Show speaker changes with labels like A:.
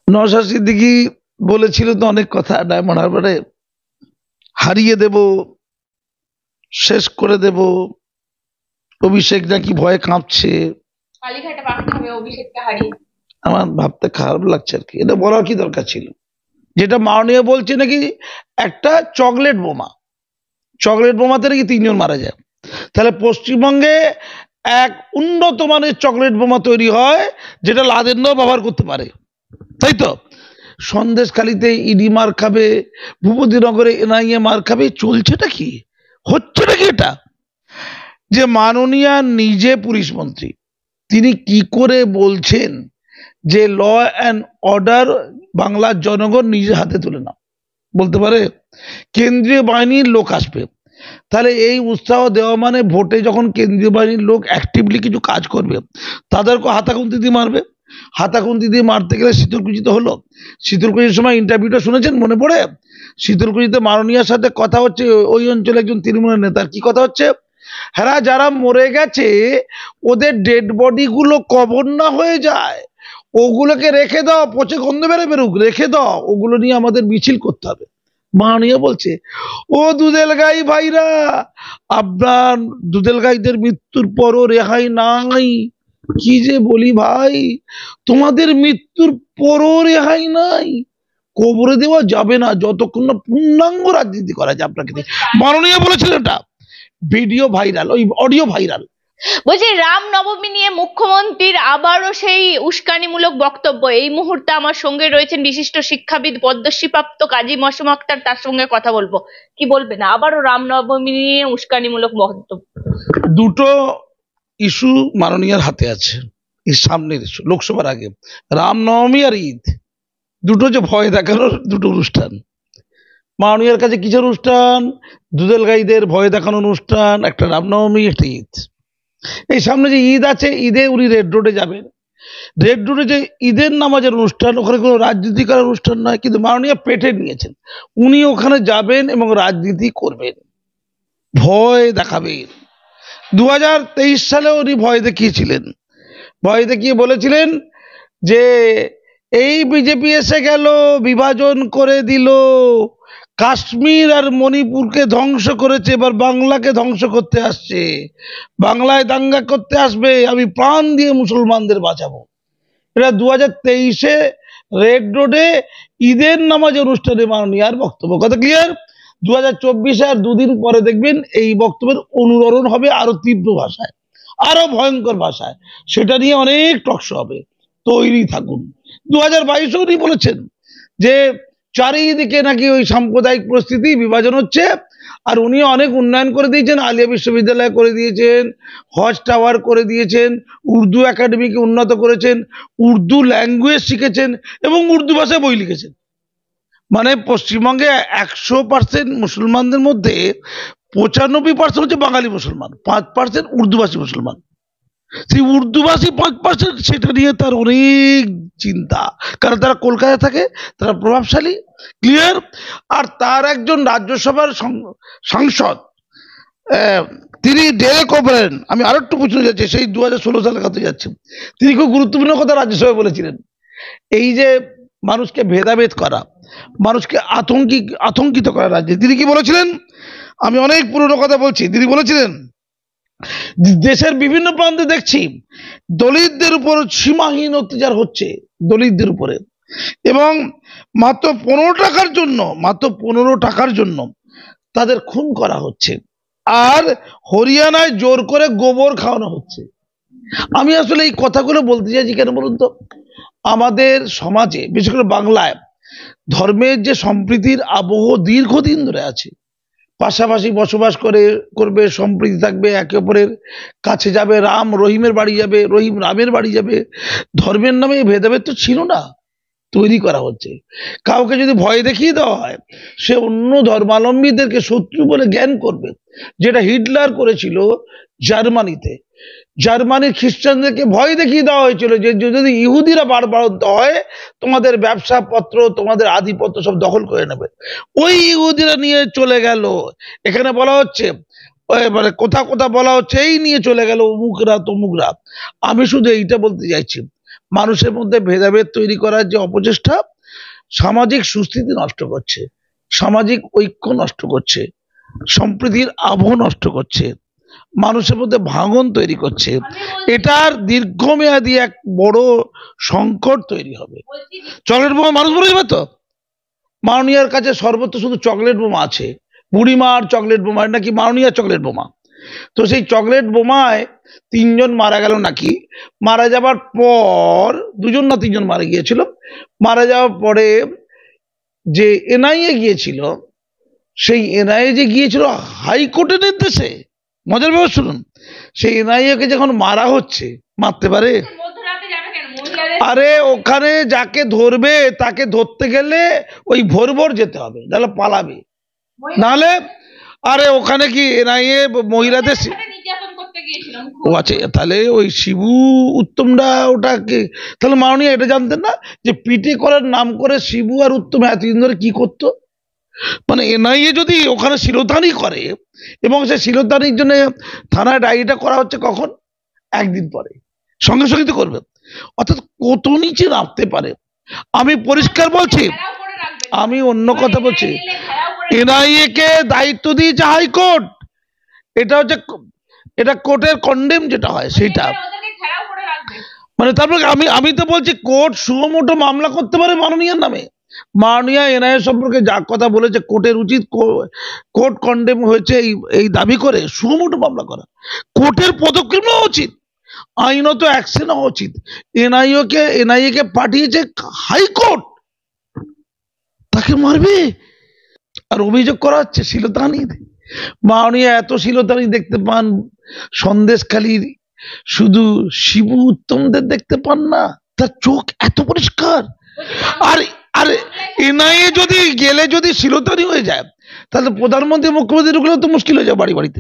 A: নওশাদ সিদ্দিকী বলেছিল তো অনেক কথা, ডায়মন্ড হারবারে হারিয়ে দেব, শেষ করে দেব, অভিষেক নাকি ভয়ে কাঁপছে। আমার ভাবতে খারাপ লাগছে আর কি, এটা বলার কি দরকার ছিল? যেটা মাননীয় বলছে নাকি একটা চকলেট বোমাতে নাকি 3 জন মারা যায়, তাহলে পশ্চিমবঙ্গে এক উন্নত মানের চকলেট বোমা তৈরি হয় যেটা লাদেনরাও ব্যবহার করতে পারে, তাই তো? সন্দেশখালীতে ইডি মার খাবে, ভূপতিনগরে এনআইএ মার খাবে, চলছেটা কি, হচ্ছেটা কি? এটা যে মাননীয়া নিজে পুলিশ মন্ত্রী, তিনি কি করে বলছেন যে ল অ্যান্ড অর্ডার বাংলার জনগণ নিজের হাতে তুলে নাও? বলতে পারে কেন্দ্রীয় বাহিনীর লোক আসবে, তাহলে এই উৎসাহ দেওয়া মানে ভোটে যখন কেন্দ্রীয় বাহিনীর লোক অ্যাক্টিভলি কিছু কাজ করবে তাদেরকে হাতাখুন্তি দিয়ে মারবে। হাতাখুন্তি দিয়ে মারতে গেলে শীতলকুচিতে হলো, শীতলকুচির সময় ইন্টারভিউটা শুনেছেন, মনে পড়ে? শীতলকুচিতে মাননীয়ার সাথে কথা হচ্ছে, ওই অঞ্চলে একজন তৃণমূলের নেতার কি কথা হচ্ছে, হ্যাঁ যারা মরে গেছে ওদের ডেড বডি গুলো কবর না হয়ে যায়, ওগুলোকে রেখে দাও, পচে গন্ধ বেরোক, রেখে দাও, ওগুলো নিয়ে আমাদের মিছিল করতে হবে। মাননীয় বলছে ও দুধেল গাই ভাইরা, আপনার দুধেল গাইদের মৃত্যুর পরও রেহাই নাই। কি যে বলি ভাই, তোমাদের মৃত্যুর পরও রেহাই নাই, কবরে দেওয়া যাবে না যতক্ষণ না পূর্ণাঙ্গ রাজনীতি করা যায়। আপনাকে মাননীয় বলেছিলেন, এটা ভিডিও ভাইরাল, ওই অডিও ভাইরাল।
B: বলছি রামনবমী নিয়ে মুখ্যমন্ত্রীর আবারও সেই উস্কানিমূলক বক্তব্য। এই মুহূর্তে আমার সঙ্গে রয়েছেন বিশিষ্ট শিক্ষাবিদ পদ্মশ্রীপ্রাপ্ত কাজী মৌসুম আক্তার, তার সঙ্গে কথা বলবো। কি বলবেন আবারও রামনবমী নিয়ে উস্কানিমূলক বক্তব্য?
A: দুটো ইস্যু মাননীয়ার হাতে আছে, এই সামনের ইস্যু লোকসভার আগে, রামনবমী আর ঈদ, দুটো যে ভয় দেখানোর দুটো অনুষ্ঠান। মাননীয়ার কাছে কিসের অনুষ্ঠান? দুধেল গাইদের ভয় দেখানো অনুষ্ঠান, একটা রামনবমী, একটা ঈদ। এই সামনে যে ঈদ আছে, ঈদে উনি রেড রোডে যাবেন। রেড রোডে যে ঈদের নামাজের অনুষ্ঠান, ওখানে কোনো রাজনীতি করার অনুষ্ঠান নয়, কিন্তু মাননীয় পেটে নিয়েছেন, উনি ওখানে যাবেন এবং রাজনীতি করবেন, ভয় দেখাবেন। 2023 সালে উনি ভয় দেখিয়েছিলেন, ভয় দেখিয়ে বলেছিলেন যে এই বিজেপি এসে গেল, বিভাজন করে দিল, কাশ্মীর আর মণিপুরকে ধ্বংস করেছে, এবার বাংলাকে ধ্বংস করতে আসছে, বাংলায় দাঙ্গা করতে আসবে, আমি প্রাণ দিয়ে মুসলমানদের বাঁচাবো। এটা 2023-এ রেড রোডে ঈদের নামাজ অনুষ্ঠানে মাননীয়ার বক্তব্য। কথা ক্লিয়ার? 2024-এ আর দুদিন পরে দেখবেন এই বক্তব্যের অনুরণন হবে আরো তীব্র ভাষায়, আরো ভয়ঙ্কর ভাষায়, সেটা নিয়ে অনেক টকশো হবে, তৈরি থাকুন। 2022-এও উনি বলেছেন যে চারিদিকে নাকি ওই সাম্প্রদায়িক পরিস্থিতি, বিভাজন হচ্ছে, আর উনি অনেক উন্নয়ন করে দিয়েছেন, আলিয়া বিশ্ববিদ্যালয় করে দিয়েছেন, হজ টাওয়ার করে দিয়েছেন, উর্দু একাডেমিকে উন্নত করেছেন, উর্দু ল্যাঙ্গুয়েজ শিখেছেন এবং উর্দু ভাষায় বই লিখেছেন। মানে পশ্চিমবঙ্গে 100% মুসলমানদের মধ্যে 95% হচ্ছে বাঙালি মুসলমান, 5% উর্দুভাষী মুসলমান। সেই উর্দুভাষী 5%, সেটা নিয়ে তার অনেক চিন্তা, কারণ তারা কলকাতায় থাকে, তারা প্রভাবশালী, ক্লিয়ার। আর তার একজন রাজ্যসভার সাংসদ, তিনি ডেরেক ওব্রায়েন, আমি আরো একটু পিছনে যাচ্ছি, সেই 2016 সালের কথা যাচ্ছে, তিনি খুব গুরুত্বপূর্ণ কথা রাজ্যসভায় বলেছিলেন। এই যে মানুষকে ভেদাভেদ করা, মানুষকে আতঙ্কিত করা রাজ্যে, তিনি কি বলেছিলেন? আমি অনেক পুরনো কথা বলছি। তিনি বলেছিলেন দেশের বিভিন্ন প্রান্তে দেখছি দলিতদের উপর সীমাহীন অত্যাচার হচ্ছে, দলিতদের উপরে, এবং মাত্র 15 টাকার জন্য তাদের খুন করা হচ্ছে, আর হরিয়ানায় জোর করে গোবর খাওয়ানো হচ্ছে। আমি আসলে এই কথাগুলো বলতে চাইছি কেন বলুন তো, আমাদের সমাজে বিশেষ করে বাংলায় ধর্মের যে সম্প্রীতির আবহ দীর্ঘদিন ধরে আছে, পাশাপাশি বসবাস করবে, সম্প্রীতি থাকবে, একে অপরের কাছে যাবে, রাম রহিমের বাড়ি যাবে, রহিম রামের বাড়ি যাবে, ধর্মের নামে ভেদাভেদ তো ছিল না, তৈরি করা হচ্ছে। কাউকে যদি ভয় দেখিয়ে দেওয়া হয়, সে অন্য ধর্মাবলম্বীদেরকে শত্রু বলে জ্ঞান করবে, যেটা হিটলার করেছিল জার্মানিতে। জার্মানির খ্রিস্টানদেরকে ভয় দেখিয়ে দেওয়া হয়েছিল যে যদি ইহুদিরা বারবারন্ত হয়, তোমাদের ব্যবসা পত্র, তোমাদের আধিপত্য সব দখল করে নেবে। ওই ইহুদিরা নিয়ে চলে গেল, এখানে বলা হচ্ছে, মানে কোথা বলা হচ্ছে, এই নিয়ে চলে গেল অমুকরা তমুকরা। আমি শুধু এইটা বলতে চাইছি, মানুষের মধ্যে ভেদাভেদ তৈরি করার যে অপচেষ্টা সামাজিক সুস্থিতি নষ্ট করছে, সামাজিক ঐক্য নষ্ট করছে, সম্প্রীতির আবহ নষ্ট করছে, মানুষের মধ্যে ভাঙন তৈরি করছে। এটার দীর্ঘমেয়াদী এক বড় সংকট তৈরি হবে। চকলেট বোমা মানুষ মরে যাবে তো। মাননীয়ার কাছে সর্বত্র শুধু চকলেট বোমা আছে, বুড়িমার চকলেট বোমা, নাকি মাননীয়ার চকলেট বোমা। তো সেই চকলেট বোমায় 3 জন মারা গেল নাকি। মারা যাবার পর 2 জন না 3 জন মারা গিয়েছিল। মারা যাওয়ার পরে যে এনআইএ গিয়েছিল, সেই এনআইএ যে গিয়েছিল হাইকোর্টের নির্দেশে। মজার ব্যাপার শুনুন, সেই এনআইএ কে যখন মারা হচ্ছে, মারতে পারে? আরে ওখানে যাকে ধরবে তাকে ধরতে গেলে ওই ভোর ভোর যেতে হবে, নাহলে পালাবে। নাহলে আরে ওখানে কি এনআইএ মহিলাদের ও আছে, তাহলে ওই শিবু উত্তমরা ওটাকে, তাহলে মাননীয় এটা জানতেন না যে পিটে করার নাম করে শিবু আর উত্তম এতদিন ধরে কি করতো? মানে এনআইএ যদি ওখানে শিরোধানি করে, এবং সে শিরোধানির জন্য থানায় ডায়েরিটা করা হচ্ছে কখন? 1 দিন পরে, সঙ্গে সঙ্গে তো করবে। অর্থাৎ কত নিচে নামতে পারে। আমি পরিষ্কার বলছি, আমি অন্য কথা বলছি, এনআইএ কে দায়িত্ব দিয়েছে হাইকোর্ট। এটা হচ্ছে, এটা কোর্টের কন্ডেম যেটা হয় সেটা। মানে তারপর আমি তো বলছি কোর্ট সুমোটো মামলা করতে পারে মাননীয়ার নামে। মাননীয়া এনআইএ সম্পর্কে যা কথা বলেছে, কোর্টের উচিত কোর্ট কন্ডেম হয়েছে এই দাবি করে সুমোটো মামলা করা। কোর্টের পদক্ষেপ নেওয়া উচিত, আইনত অ্যাকশন হওয়া উচিত। এনআইএ কে পাঠিয়েছে হাইকোর্ট, তাকে মারবে আর অভিযোগ করা হচ্ছে শ্লীলতাহানির। মাননীয়া এত শ্লীলতাহানি দেখতে পান সন্দেশখালীর শুধু শিবু উত্তমদের দেখতে পান না, তার চোখ এত পরিষ্কার। আর আর এনআইএ যদি গেলে যদি শ্লীলতাহানি হয়ে যায়, তাহলে প্রধানমন্ত্রী মুখ্যমন্ত্রী ঢুকলেও তো মুশকিল হয়ে যায় বাড়ি বাড়িতে।